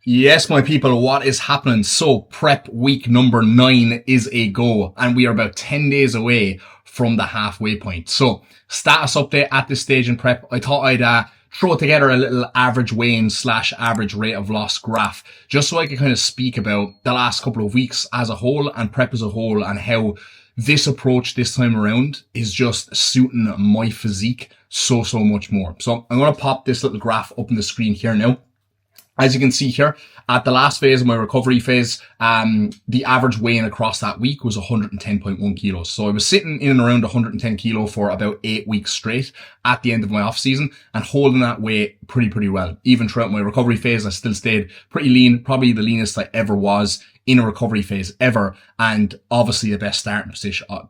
Yes, my people, what is happening? So prep week number 9 is a go, and we are about 10 days away from the halfway point. So status update at this stage in prep. I thought I'd throw together a little average weigh-in / average rate of loss graph, just so I could kind of speak about the last couple of weeks as a whole and prep as a whole, and how this approach this time around is just suiting my physique so much more. So I'm going to pop this little graph up on the screen here now. As you can see here, at the last phase of my recovery phase, the average weigh-in across that week was 110.1 kilos. So I was sitting in and around 110 kilo for about 8 weeks straight at the end of my off season and holding that weight pretty well. Even throughout my recovery phase, I still stayed pretty lean, probably the leanest I ever was in a recovery phase ever, and obviously the best starting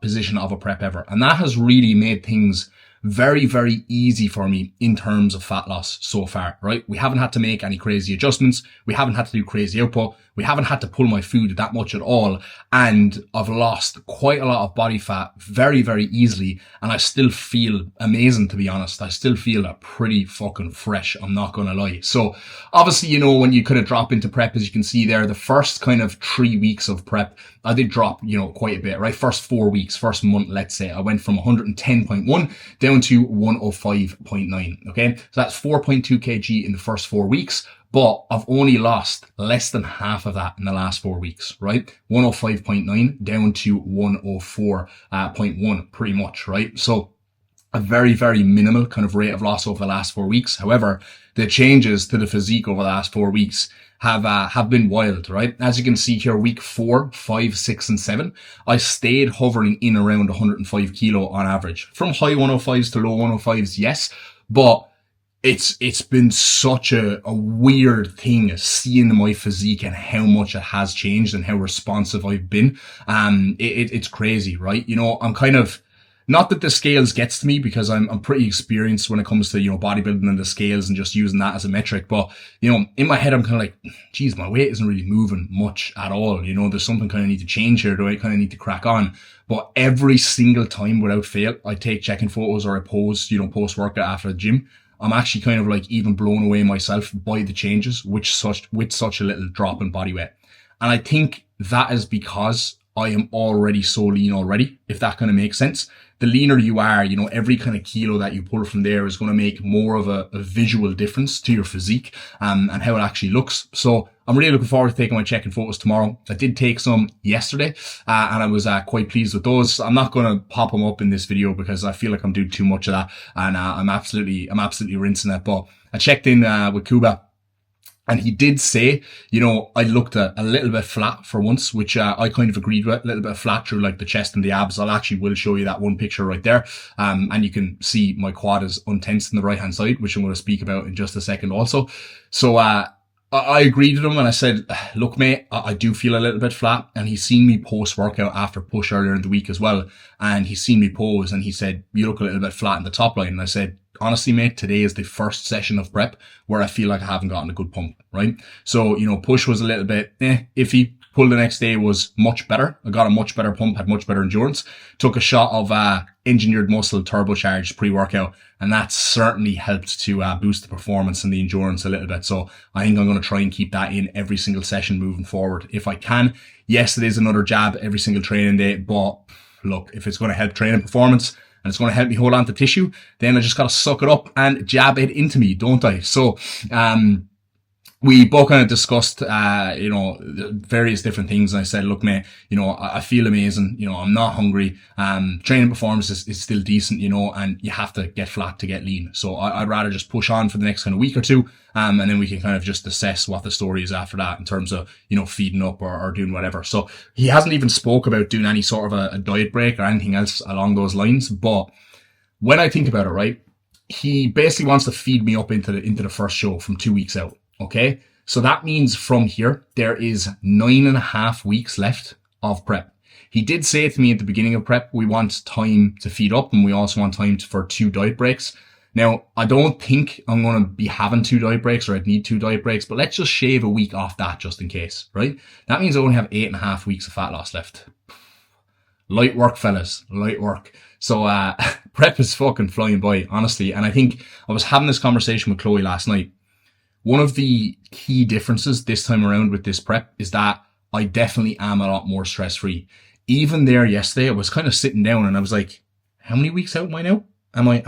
position of a prep ever. And that has really made things very easy for me in terms of fat loss so far, right? We haven't had to make any crazy adjustments. We haven't had to do crazy output. We haven't had to pull my food that much at all. And I've lost quite a lot of body fat very easily. And I still feel amazing, to be honest. I still feel pretty fucking fresh. I'm not going to lie. So obviously, you know, when you kind of drop into prep, as you can see there, the first kind of 3 weeks of prep, I did drop, you know, quite a bit, right? First 4 weeks, first month, let's say, I went from 110.1 down to 105.9. Okay. So that's 4.2 kg in the first 4 weeks. But I've only lost less than half of that in the last 4 weeks, right? 105.9 down to 104.1 pretty much, right? So a very minimal kind of rate of loss over the last 4 weeks. However, the changes to the physique over the last 4 weeks have been wild, right? As you can see here, week 4, 5, 6, and 7, I stayed hovering in around 105 kilo on average. From high 105s to low 105s, yes, but it's been such a weird thing seeing my physique and how much it has changed and how responsive I've been. It's crazy, right? You know, I'm kind of, not that the scales gets to me because I'm pretty experienced when it comes to, you know, bodybuilding and the scales and just using that as a metric. But, you know, in my head, I'm kind of like, geez, my weight isn't really moving much at all. You know, there's something kind of need to change here. Do I kind of need to crack on? But every single time without fail, I take check-in photos or I pose, you know, post-workout after the gym. I'm actually kind of like even blown away myself by the changes with such a little drop in body weight. And I think that is because I am already so lean already, if that kind of makes sense. The leaner you are, you know, every kind of kilo that you pull from there is going to make more of a visual difference to your physique, and how it actually looks. So I'm really looking forward to taking my check-in photos tomorrow. I did take some yesterday, and I was quite pleased with those. I'm not going to pop them up in this video because I feel like I'm doing too much of that, and I'm absolutely rinsing it. But I checked in with Kuba, and he did say, you know, I looked a little bit flat for once, which I kind of agreed with, a little bit flat through like the chest and the abs. Will show you that one picture right there. And you can see my quad is untensed on the right hand side, which I'm going to speak about in just a second also. So, I agreed with him and I said, look, mate, I do feel a little bit flat. And he's seen me post workout after push earlier in the week as well. And he's seen me pose and he said, you look a little bit flat in the top line. And I said, honestly, mate, today is the first session of prep where I feel like I haven't gotten a good pump, right? So, you know, push was a little bit iffy. Pull the next day was much better. I got a much better pump, had much better endurance. Took a shot of engineered muscle turbocharged pre-workout, and that certainly helped to boost the performance and the endurance a little bit. So I think I'm going to try and keep that in every single session moving forward if I can. Yes, it is another jab every single training day, but look, if it's going to help training performance and it's going to help me hold on to tissue, then I just got to suck it up and jab it into me, don't I? So, we both kind of discussed, you know, various different things. And I said, look, mate, you know, I feel amazing. You know, I'm not hungry. Training performance is still decent, you know, and you have to get flat to get lean. So I'd rather just push on for the next kind of week or two. And then we can kind of just assess what the story is after that in terms of, you know, feeding up or doing whatever. So he hasn't even spoke about doing any sort of a diet break or anything else along those lines. But when I think about it, right, he basically wants to feed me up into the first show from 2 weeks out. Okay, so that means from here, there is 9.5 weeks left of prep. He did say to me at the beginning of prep, we want time to feed up and we also want time for 2 diet breaks. Now, I don't think I'm going to be having 2 diet breaks or I'd need 2 diet breaks, but let's just shave a week off that just in case, right? That means I only have 8.5 weeks of fat loss left. Light work, fellas, light work. So, prep is fucking flying by, honestly. And I think I was having this conversation with Chloe last night. one of the key differences this time around with this prep is that I definitely am a lot more stress free. Even there yesterday, I was kind of sitting down and I was like, how many weeks out am I now? Am I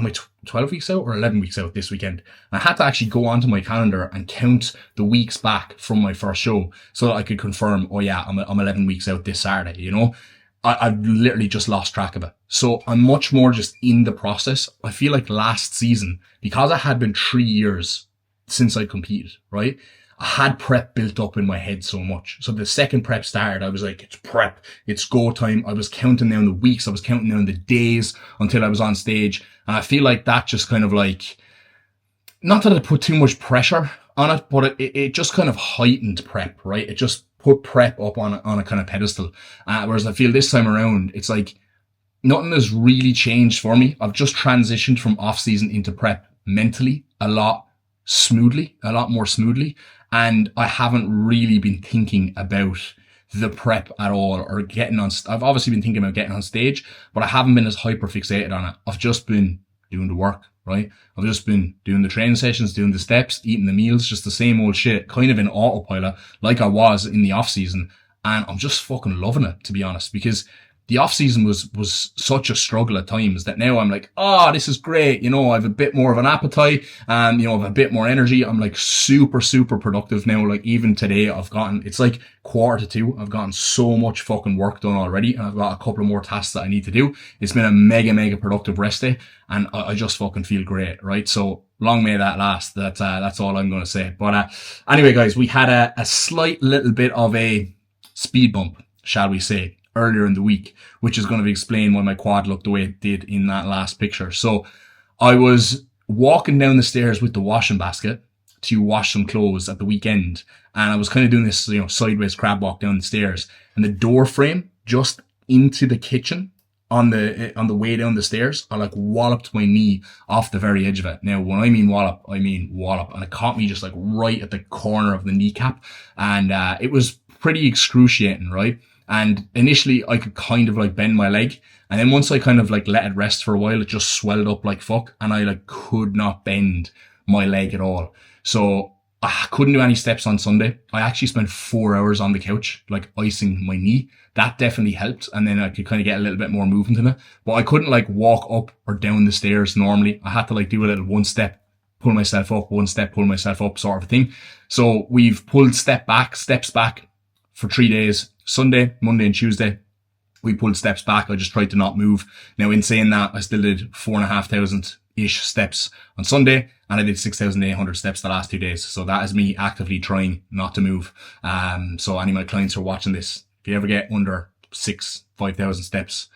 12 weeks out or 11 weeks out this weekend? And I had to actually go onto my calendar and count the weeks back from my first show so that I could confirm, oh yeah, I'm 11 weeks out this Saturday, you know? I've literally just lost track of it. So I'm much more just in the process. I feel like last season, because it had been 3 years since I competed, right? I had prep built up in my head so much. So the second prep started, I was like, it's prep, it's go time. I was counting down the weeks. I was counting down the days until I was on stage. And I feel like that just kind of like, not that it put too much pressure on it, but it just kind of heightened prep, right? It just put prep up on a kind of pedestal. Whereas I feel this time around, it's like nothing has really changed for me. I've just transitioned from off season into prep mentally a lot more smoothly. And I haven't really been thinking about the prep at all or getting on. I've obviously been thinking about getting on stage, but I haven't been as hyper fixated on it. I've just been doing the work, right? I've just been doing the training sessions, doing the steps, eating the meals, just the same old shit, kind of in autopilot like I was in the off season. And I'm just fucking loving it, to be honest, because the off season was such a struggle at times that now I'm like, oh, this is great. You know, I have a bit more of an appetite and, you know, I have a bit more energy. I'm like super productive now. Like even today it's like 1:45. I've gotten so much fucking work done already. And I've got a couple of more tasks that I need to do. It's been a mega productive rest day and I just fucking feel great. Right. So long may that last. That's all I'm going to say. But, anyway, guys, we had a slight little bit of a speed bump, shall we say, earlier in the week, which is going to explain why my quad looked the way it did in that last picture. So I was walking down the stairs with the washing basket to wash some clothes at the weekend. And I was kind of doing this, you know, sideways crab walk down the stairs, and the door frame just into the kitchen on the way down the stairs, I like walloped my knee off the very edge of it. Now, when I mean wallop, and it caught me just like right at the corner of the kneecap. And, it was pretty excruciating, right? And initially I could kind of like bend my leg. And then once I kind of like let it rest for a while, it just swelled up like fuck. And I like could not bend my leg at all. So I couldn't do any steps on Sunday. I actually spent 4 hours on the couch, like icing my knee. That definitely helped. And then I could kind of get a little bit more movement in it. But I couldn't like walk up or down the stairs normally. I had to like do a little one step, pull myself up, one step, pull myself up sort of a thing. So we've pulled steps back for 3 days. Sunday, Monday and Tuesday, we pulled steps back. I just tried to not move. Now, in saying that, I still did 4,500-ish steps on Sunday, and I did 6,800 steps the last 2 days. So that is me actively trying not to move. So any of my clients who are watching this, if you ever get under 5,000 steps,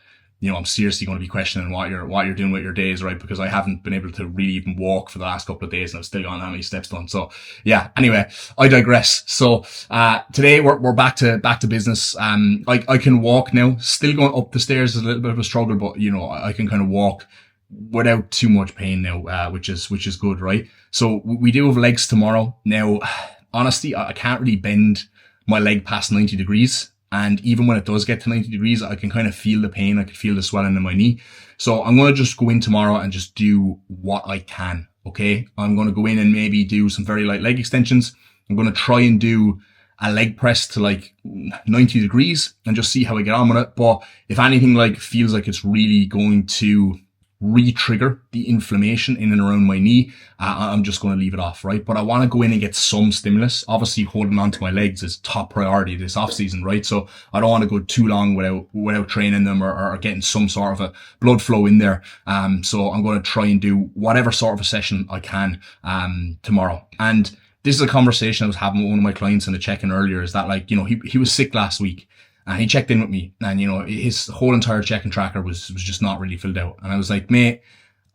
you know, I'm seriously going to be questioning what you're doing with your days, right? Because I haven't been able to really even walk for the last couple of days, and I've still gotten that many steps done. So yeah, anyway, I digress. So, today we're back to business. I can walk now. Still going up the stairs is a little bit of a struggle, but you know, I can kind of walk without too much pain now, which is good, right? So we do have legs tomorrow. Now, honestly, I can't really bend my leg past 90 degrees. And even when it does get to 90 degrees, I can kind of feel the pain. I can feel the swelling in my knee. So I'm going to just go in tomorrow and just do what I can. Okay. I'm going to go in and maybe do some very light leg extensions. I'm going to try and do a leg press to like 90 degrees and just see how I get on with it. But if anything like feels like it's really going to re-trigger the inflammation in and around my knee, I'm just going to leave it off, right? But I want to go in and get some stimulus. Obviously, holding on to my legs is top priority this off season, right? So I don't want to go too long without training them or getting some sort of a blood flow in there. So I'm going to try and do whatever sort of a session I can tomorrow. And this is a conversation I was having with one of my clients in the check-in earlier, is that like, you know, he was sick last week. And he checked in with me, and, you know, his whole entire check-in tracker was just not really filled out. And I was like, mate,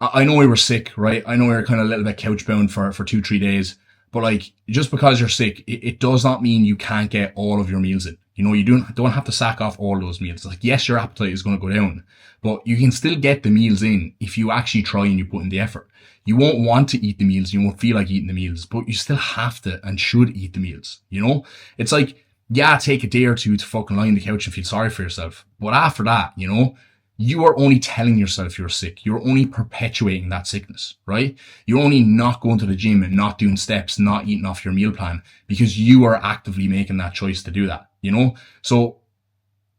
I know we were sick, right? I know we were kind of a little bit couch-bound for 2-3 days. But, like, just because you're sick, it does not mean you can't get all of your meals in. You know, you don't have to sack off all those meals. Like, yes, your appetite is going to go down, but you can still get the meals in if you actually try and you put in the effort. You won't want to eat the meals. You won't feel like eating the meals, but you still have to and should eat the meals. You know, it's like, yeah, take a day or two to fucking lie on the couch and feel sorry for yourself. But after that, you know, you are only telling yourself you're sick. You're only perpetuating that sickness, right? You're only not going to the gym and not doing steps, not eating off your meal plan because you are actively making that choice to do that, you know? So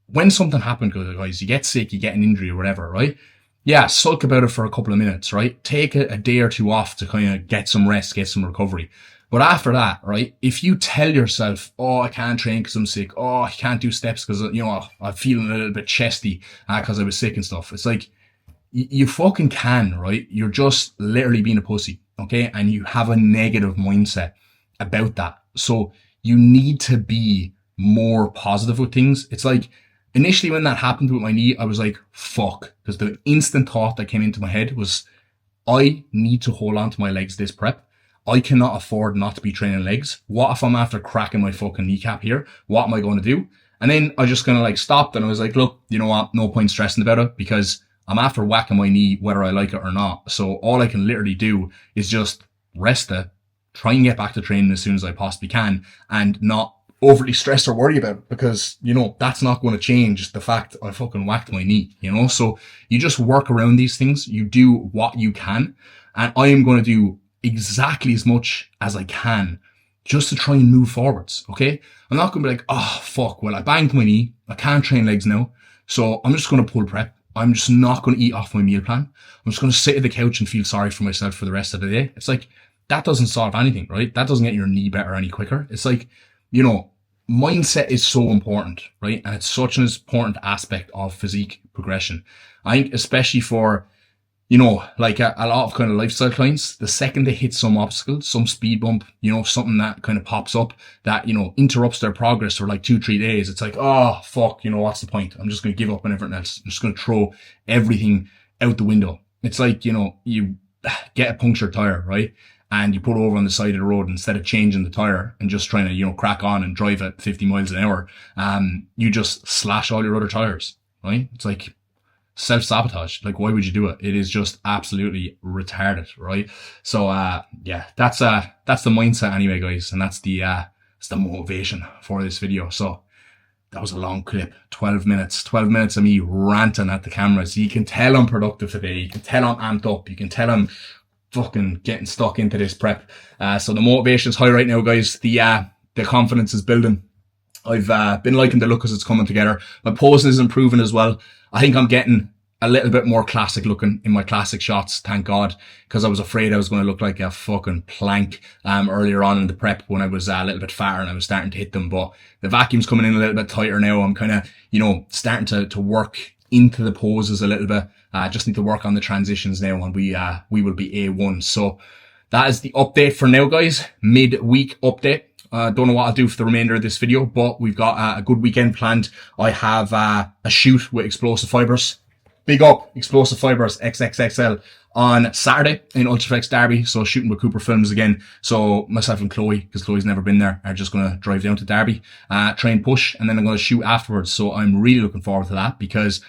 when something happens, guys, you get sick, you get an injury or whatever, right? Yeah, sulk about it for a couple of minutes, right? Take a day or two off to kind of get some rest, get some recovery. But after that, right, if you tell yourself, oh, I can't train because I'm sick. Oh, I can't do steps because, you know, I'm feeling a little bit chesty because I was sick and stuff. It's like, you fucking can, right? You're just literally being a pussy, okay? And you have a negative mindset about that. So you need to be more positive with things. It's like, initially when that happened with my knee, I was like, fuck. Because the instant thought that came into my head was, I need to hold on to my legs this prep. I cannot afford not to be training legs. What if I'm after cracking my fucking kneecap here? What am I going to do? And then I just kind of like stopped and I was like, look, you know what? No point stressing about it because I'm after whacking my knee whether I like it or not. So all I can literally do is just rest it, try and get back to training as soon as I possibly can and not overly stress or worry about it because, you know, that's not going to change the fact I fucking whacked my knee, you know? So you just work around these things. You do what you can. And I am going to do exactly as much as I can just to try and move forwards, okay? I'm not going to be like, oh, fuck, well, I banged my knee. I can't train legs now. So I'm just going to pull prep. I'm just not going to eat off my meal plan. I'm just going to sit at the couch and feel sorry for myself for the rest of the day. It's like, that doesn't solve anything, right? That doesn't get your knee better any quicker. It's like, you know, mindset is so important, right? And it's such an important aspect of physique progression. I think especially for, you know, like a lot of kind of lifestyle clients, the second they hit some obstacle, some speed bump, you know, something that kind of pops up that, you know, interrupts their progress for like 2-3 days. It's like, oh, fuck, you know, what's the point? I'm just going to give up on everything else. I'm just going to throw everything out the window. It's like, you know, you get a punctured tire, right? And you put it over on the side of the road instead of changing the tire and just trying to, you know, crack on and drive at 50 miles an hour. You just slash all your other tires, right? It's like self-sabotage. Like, why would you do it? It is just absolutely retarded, right? So, yeah, that's the mindset anyway, guys. And that's the motivation for this video. So that was a long clip, 12 minutes of me ranting at the camera. So you can tell I'm productive today. You can tell I'm amped up. You can tell I'm fucking getting stuck into this prep. So the motivation is high right now, guys. The confidence is building. I've been liking the look as it's coming together. My posing is improving as well. I think I'm getting a little bit more classic looking in my classic shots, thank God, because I was afraid I was going to look like a fucking plank earlier on in the prep when I was a little bit fatter and I was starting to hit them. But the vacuum's coming in a little bit tighter now. I'm kind of, you know, starting to work into the poses a little bit. Just need to work on the transitions now and we will be A1. So that is the update for now, guys. Mid-week update. Don't know what I'll do for the remainder of this video, but we've got a good weekend planned. I have a shoot with Explosive Fibers. Big up Explosive Fibers XXXL on Saturday in Ultraflex Derby. So shooting with Cooper Films again. So myself and Chloe, because Chloe's never been there, are just going to drive down to Derby, train push, and then I'm going to shoot afterwards. So I'm really looking forward to that because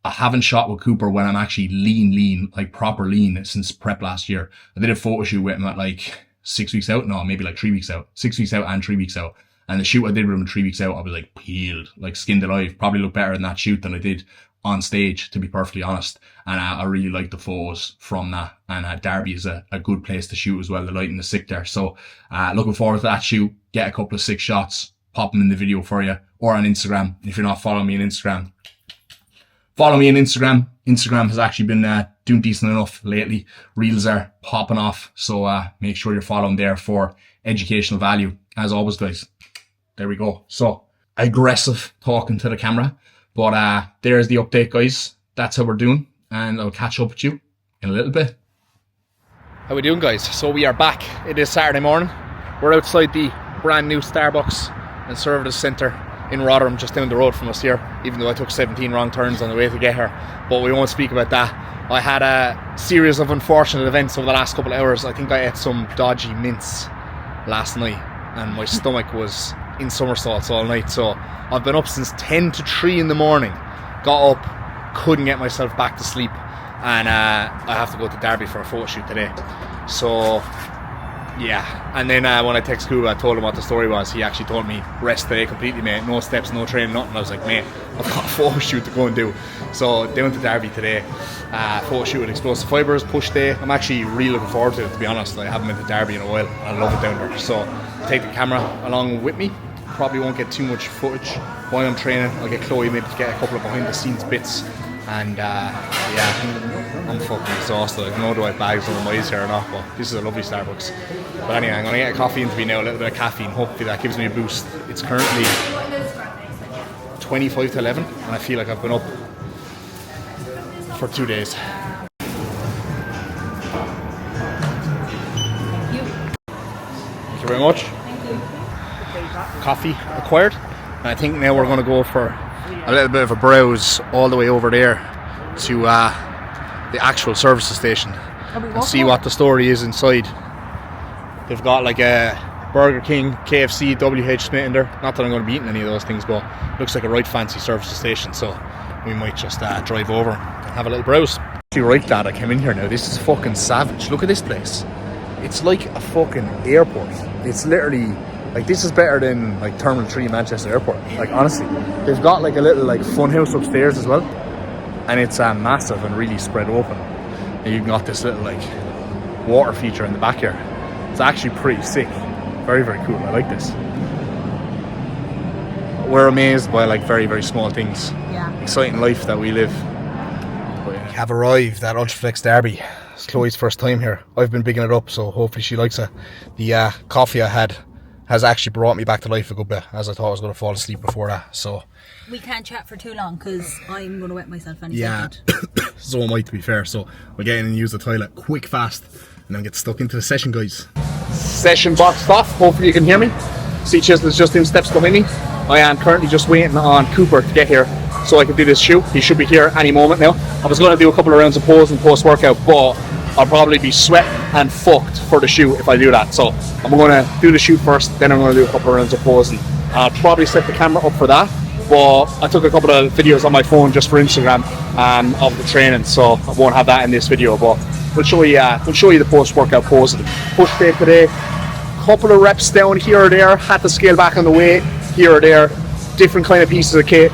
I haven't shot with Cooper when I'm actually lean, like proper lean since prep last year. I did a photo shoot with him at like 6 weeks out. No, maybe like 3 weeks out. 6 weeks out and 3 weeks out. And the shoot I did with him 3 weeks out, I was like peeled, like skinned alive. Probably looked better in that shoot than I did on stage, to be perfectly honest. And I really like the photos from that. And Derby is a good place to shoot as well. The lighting is sick there. So looking forward to that shoot. Get a couple of sick shots. Pop them in the video for you. Or on Instagram. If you're not following me on Instagram, follow me on Instagram. Instagram has actually been doing decent enough lately. Reels are popping off. So make sure you're following there for educational value. As always, guys. There we go. So aggressive talking to the camera. But there's the update, guys. That's how we're doing. And I'll catch up with you in a little bit. How we doing, guys? So we are back. It is Saturday morning. We're outside the brand new Starbucks and Service Centre in Rotherham, just down the road from us here, even though I took 17 wrong turns on the way to get here. But we won't speak about that. I had a series of unfortunate events over the last couple of hours. I think I ate some dodgy mints last night and my stomach was in somersaults all night. So I've been up since 10 to 3 in the morning. Got up, couldn't get myself back to sleep, and I have to go to Derby for a photo shoot today. So Yeah, and then when I texted Cuba, I told him what the story was. He actually told me, rest today completely, mate. No steps, no training, nothing. I was like, mate, I've got a photo shoot to go and do. So down to Derby today, photo shoot with Explosive Fibres, push day. I'm actually really looking forward to it, to be honest. I haven't been to Derby in a while. I love it down there. So take the camera along with me. Probably won't get too much footage while I'm training. I'll get Chloe maybe to get a couple of behind the scenes bits. And yeah, I'm fucking exhausted. I don't know do I have bags under my eyes here or not, but this is a lovely Starbucks. But anyway, I'm going to get a coffee into me now, a little bit of caffeine. Hopefully that gives me a boost. It's currently 25 to 11 and I feel like I've been up for 2 days. Thank you very much. Thank you. Coffee acquired. And I think now we're going to go for a little bit of a browse all the way over there to the actual services station and see what the story is inside. They've got like a Burger King, KFC, WH Smith in there. Not that I'm going to be eating any of those things, but looks like a right fancy services station, so we might just drive over and have a little browse. Actually, right, Dad, I came in here now. This is fucking savage. Look at this place. It's like a fucking airport. It's literally like, this is better than like Terminal 3 Manchester Airport. Like, honestly, they've got like a little like fun house upstairs as well, and it's massive and really spread open. And you've got this little like water feature in the back here. It's actually pretty sick. Very, very cool. I like this. We're amazed by like very, very small things. Yeah. Exciting life that we live. But, yeah. We have arrived at Ultraflex Derby. It's Chloe's first time here. I've been bigging it up, so hopefully she likes it. The coffee I had has actually brought me back to life a good bit, as I thought I was going to fall asleep before that. So we can't chat for too long because I'm going to wet myself any second. Yeah. So am I, to be fair. So we'll get in and use the toilet quick, fast, and then get stuck into the session, guys. Session boxed off. Hopefully you can hear me. See, Chisel's just in steps behind me. I am currently just waiting on Cooper to get here so I can do this shoot. He should be here any moment now. I was going to do a couple of rounds of pose and post-workout, but I'll probably be sweating and fucked for the shoot if I do that. So I'm going to do the shoot first, then I'm going to do a couple of rounds of posing. I'll probably set the camera up for that, but I took a couple of videos on my phone just for Instagram of the training, so I won't have that in this video, but we'll show you the post-workout posing. Push day today, couple of reps down here or there, had to scale back on the weight here or there, different kind of pieces of kit.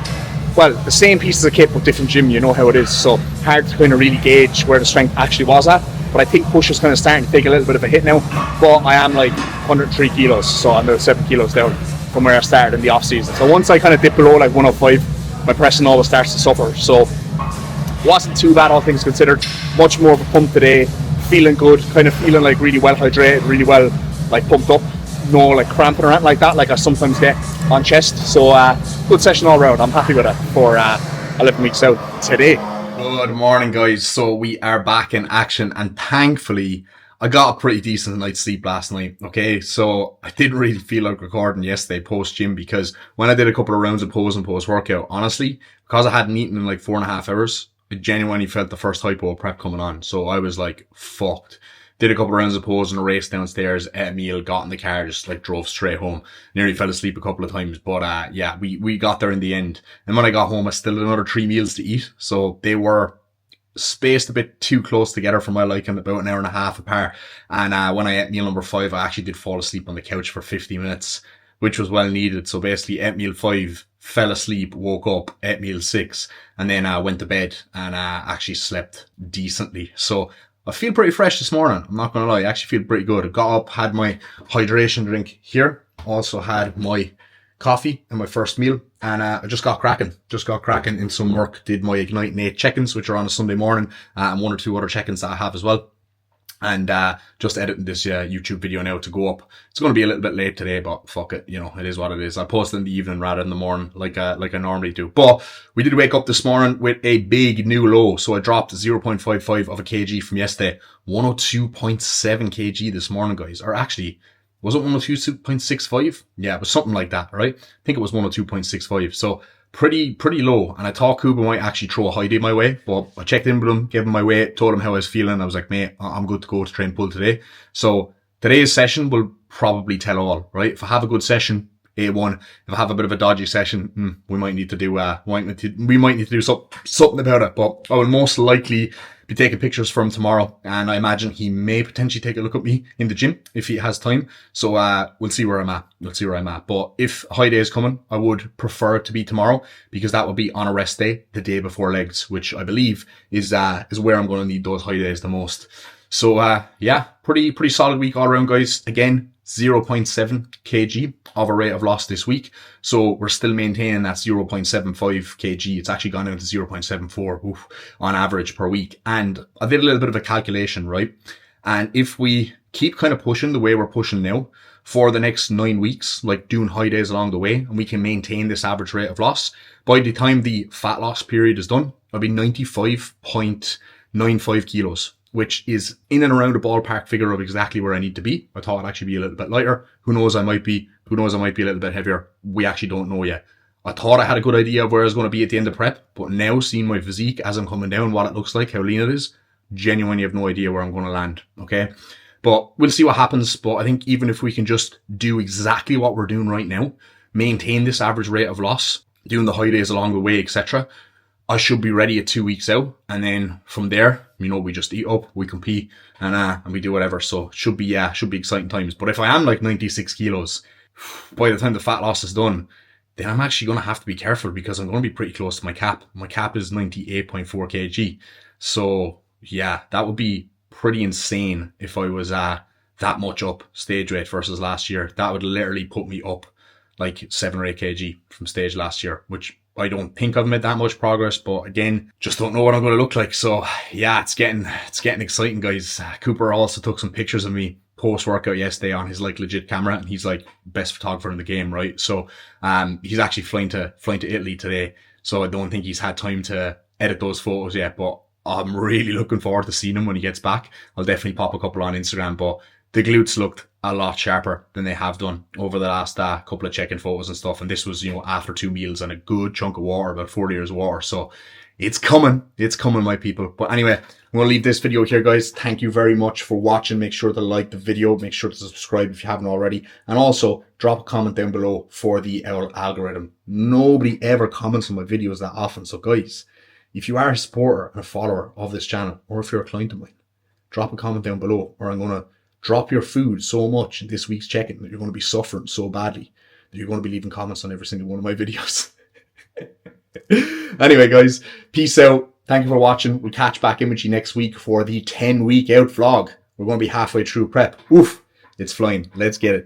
Well, the same pieces of kit but different gym, you know how it is, so hard to kind of really gauge where the strength actually was at. But I think push is kind of starting to take a little bit of a hit now, but I am like 103 kilos, so I'm about 7 kilos down from where I started in the off season. So once I kind of dip below like 105, my pressing always starts to suffer. So wasn't too bad, all things considered. Much more of a pump today, feeling good, kind of feeling like really well hydrated, really well like pumped up. No like cramping or anything like that, like I sometimes get on chest. So good session all around. I'm happy with it for 11 weeks out today. Good morning, guys. So we are back in action, and thankfully I got a pretty decent night's sleep last night. Okay, so I didn't really feel like recording yesterday post gym, because when I did a couple of rounds of pose and post workout, honestly, because I hadn't eaten in like 4.5 hours, I genuinely felt the first hypo prep coming on. So I was like fucked. Did a couple of rounds of pose and a race downstairs, ate a meal, got in the car, just like drove straight home. Nearly fell asleep a couple of times, but yeah, we got there in the end. And when I got home, I still had another 3 meals to eat. So they were spaced a bit too close together for my liking, about an hour and a half apart. And when I ate meal number 5, I actually did fall asleep on the couch for 50 minutes, which was well needed. So basically ate meal 5, fell asleep, woke up, ate meal 6, and then went to bed and actually slept decently. So I feel pretty fresh this morning. I'm not going to lie. I actually feel pretty good. I got up, had my hydration drink here. Also had my coffee and my first meal. And I just got cracking. Just got cracking in some work. Did my Ignite and 8 check-ins, which are on a Sunday morning. And 1 or 2 other check-ins that I have as well. And just editing this YouTube video now to go up. It's going to be a little bit late today, but fuck it, you know, it is what it is. I post in the evening rather than the morning, like I normally do. But we did wake up this morning with a big new low, so I dropped 0.55 of a kg from yesterday. 102.7 kg this morning, guys. Or actually, was it 102.65? Yeah, it was something like that, right? I think it was 102.65. So pretty low, and I thought Kuba might actually throw a high day my way, but I checked in with him, gave him my weight, told him how I was feeling. I was like, mate, I'm good to go to train pull today. So today's session will probably tell all, right? If I have a good session, A1. If I have a bit of a dodgy session, we might need to do something about it. But I will most likely be taking pictures from tomorrow, and I imagine he may potentially take a look at me in the gym if he has time. So we'll see where I'm at. But if high day is coming, I would prefer it to be tomorrow, because that would be on a rest day, the day before legs, which I believe is where I'm going to need those high days the most. So yeah, pretty solid week all around, guys. Again, 0.7 kg of a rate of loss this week. So we're still maintaining that 0.75 kg. It's actually gone down to 0.74 on average per week. And I did a little bit of a calculation, right? And if we keep kind of pushing the way we're pushing now for the next 9 weeks, like doing high days along the way, and we can maintain this average rate of loss, by the time the fat loss period is done, I'll be 95.95 kilos. Which is in and around a ballpark figure of exactly where I need to be. I thought I'd actually be a little bit lighter. Who knows, I might be a little bit heavier. We actually don't know yet. I thought I had a good idea of where I was going to be at the end of prep, but now seeing my physique as I'm coming down, what it looks like, how lean it is, genuinely have no idea where I'm going to land, okay? But we'll see what happens. But I think even if we can just do exactly what we're doing right now, maintain this average rate of loss, doing the high days along the way, etc., I should be ready at 2 weeks out. And then from there, we just eat up, we compete, and we do whatever. So should be exciting times. But if I am like 96 kilos, by the time the fat loss is done, then I'm actually going to have to be careful, because I'm going to be pretty close to my cap. My cap is 98.4 kg. So yeah, that would be pretty insane if I was that much up stage weight versus last year. That would literally put me up like 7 or 8 kg from stage last year, which I don't think I've made that much progress, but again, just don't know what I'm going to look like. So yeah, it's getting exciting, guys. Cooper also took some pictures of me post-workout yesterday on his like legit camera, and he's like best photographer in the game, right? So he's actually flying to Italy today, so I don't think he's had time to edit those photos yet, but I'm really looking forward to seeing him when he gets back. I'll definitely pop a couple on Instagram, but the glutes looked a lot sharper than they have done over the last couple of check-in photos and stuff. And this was, after 2 meals and a good chunk of water, about 4 liters of water. So it's coming, my people. But anyway, I'm going to leave this video here, guys. Thank you very much for watching. Make sure to like the video. Make sure to subscribe if you haven't already. And also drop a comment down below for the algorithm. Nobody ever comments on my videos that often. So guys, if you are a supporter and a follower of this channel, or if you're a client of mine, drop a comment down below, or I'm going to drop your food so much in this week's check-in that you're going to be suffering so badly that you're going to be leaving comments on every single one of my videos. Anyway, guys, peace out. Thank you for watching. We'll catch back in with you next week for the 10-week out vlog. We're going to be halfway through prep. Oof, it's flying. Let's get it.